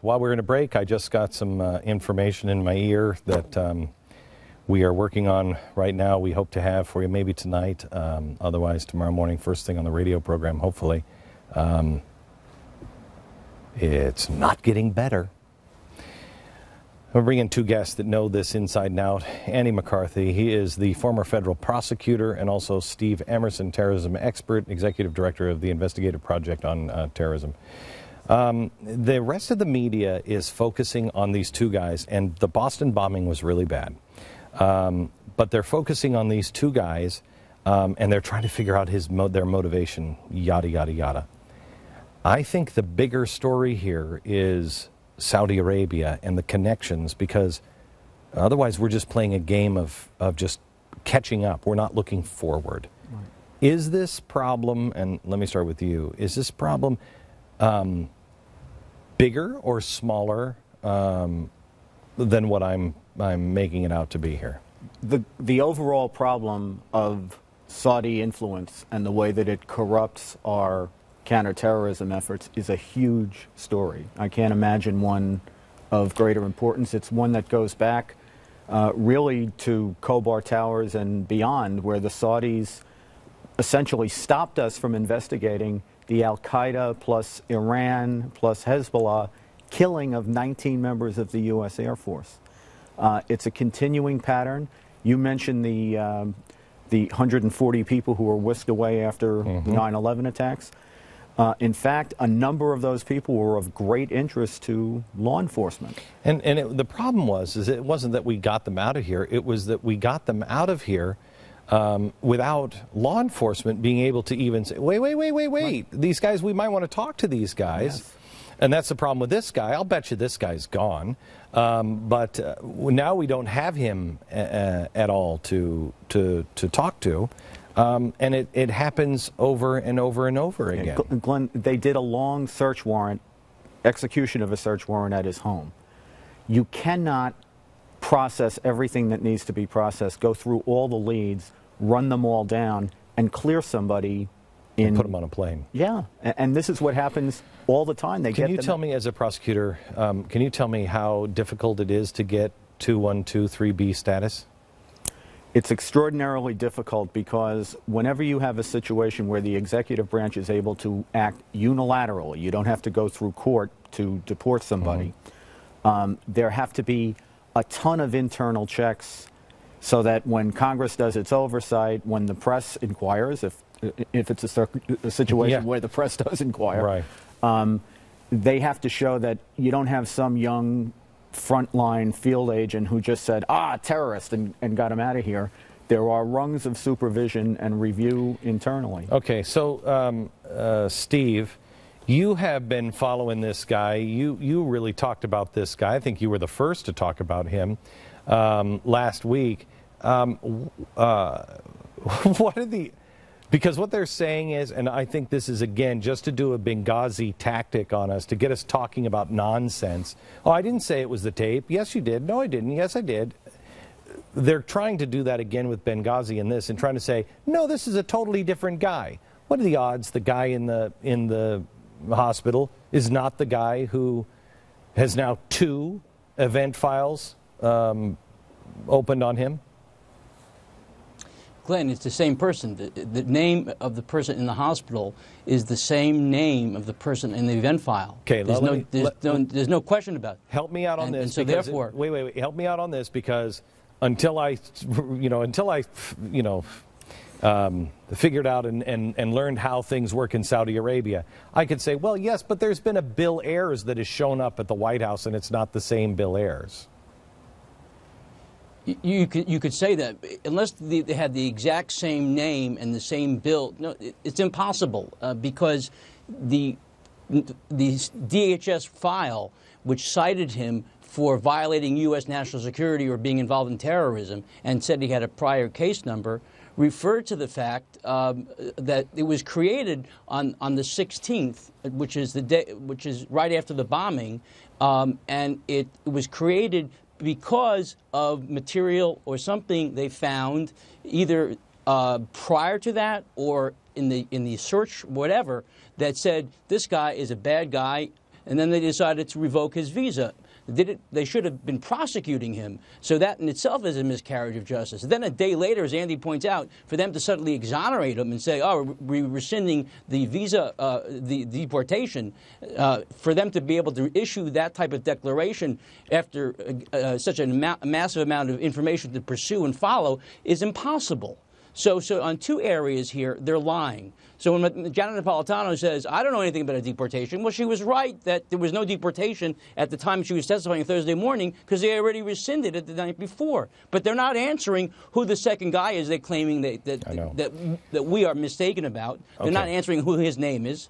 While we're in a break, I just got some information in my ear that we are working on right now. We hope to have for you maybe tonight, otherwise tomorrow morning, first thing on the radio program, hopefully. It's not getting better. I'm bringing two guests that know this inside and out. Andy McCarthy, he is the former federal prosecutor, and also Steve Emerson, terrorism expert, executive director of the investigative project on terrorism. The rest of the media is focusing on these two guys, and the Boston bombing was really bad. But they're focusing on these two guys, and they're trying to figure out their motivation, yada, yada, yada. I think the bigger story here is Saudi Arabia and the connections, because otherwise we're just playing a game of just catching up. We're not looking forward. Right. Is this problem, and let me start with you, is this problem bigger or smaller than what I'm making it out to be here? The overall problem of Saudi influence and the way that it corrupts our counterterrorism efforts is a huge story. I can't imagine one of greater importance. It's one that goes back really to Khobar Towers and beyond, where the Saudis essentially stopped us from investigating the Al-Qaeda plus Iran plus Hezbollah killing of 19 members of the U.S. Air Force. It's a continuing pattern. You mentioned the 140 people who were whisked away after the 9/11 attacks. In fact, a number of those people were of great interest to law enforcement. And the problem was, it wasn't that we got them out of here, it was that we got them out of here without law enforcement being able to even say, wait, right. These guys, we might want to talk to these guys. Yes. And that's the problem with this guy. I'll bet you this guy's gone. But now we don't have him at all to talk to. And it happens over and over and over again. Glenn, they did a long search warrant, execution of a search warrant at his home. You cannot process everything that needs to be processed, go through all the leads, run them all down, and clear somebody and put them on a plane. Yeah, and this is what happens all the time. Can you tell me, as a prosecutor, can you tell me how difficult it is to get 212(3B status? It's extraordinarily difficult, because whenever you have a situation where the executive branch is able to act unilaterally, you don't have to go through court to deport somebody, there have to be a ton of internal checks so that when Congress does its oversight, when the press inquires, if it's a situation where the press does inquire, right. They have to show that you don't have some young frontline field agent who just said, terrorist, and got him out of here. There are rungs of supervision and review internally. Okay, so Steve, you have been following this guy. You really talked about this guy. I think you were the first to talk about him last week. Because what they're saying is, and I think this is, again, just to do a Benghazi tactic on us, to get us talking about nonsense. Oh, I didn't say it was the tape. Yes, you did. No, I didn't. Yes, I did. They're trying to do that again with Benghazi and this, and trying to say, no, this is a totally different guy. What are the odds the guy in the hospital is not the guy who has now 2 event files opened on him? Glenn, it's the same person. The name of the person in the hospital is the same name of the person in the event file. Okay, there's no question about it. Help me out on this. And so therefore, wait. Help me out on this, because until I figured out and learned how things work in Saudi Arabia, I could say, well, yes, but there's been a Bill Ayers that has shown up at the White House, and it's not the same Bill Ayers. You could say that unless they had the exact same name and the same bill. No, it's impossible because the DHS file, which cited him for violating U.S. national security or being involved in terrorism, and said he had a prior case number, referred to the fact that it was created on the 16th, which is the day, which is right after the bombing, and it was created because of material or something they found either prior to that or in the search, whatever, that said this guy is a bad guy and then they decided to revoke his visa. They should have been prosecuting him. So that in itself is a miscarriage of justice. Then a day later, as Andy points out, for them to suddenly exonerate him and say, oh, we're rescinding the visa, the deportation, for them to be able to issue that type of declaration after such a massive amount of information to pursue and follow is impossible. So on two areas here, they're lying. So when Janet Napolitano says, I don't know anything about a deportation, well, she was right that there was no deportation at the time she was testifying Thursday morning because they already rescinded it the night before. But they're not answering who the second guy is they're claiming that we are mistaken about. They're not answering who his name is.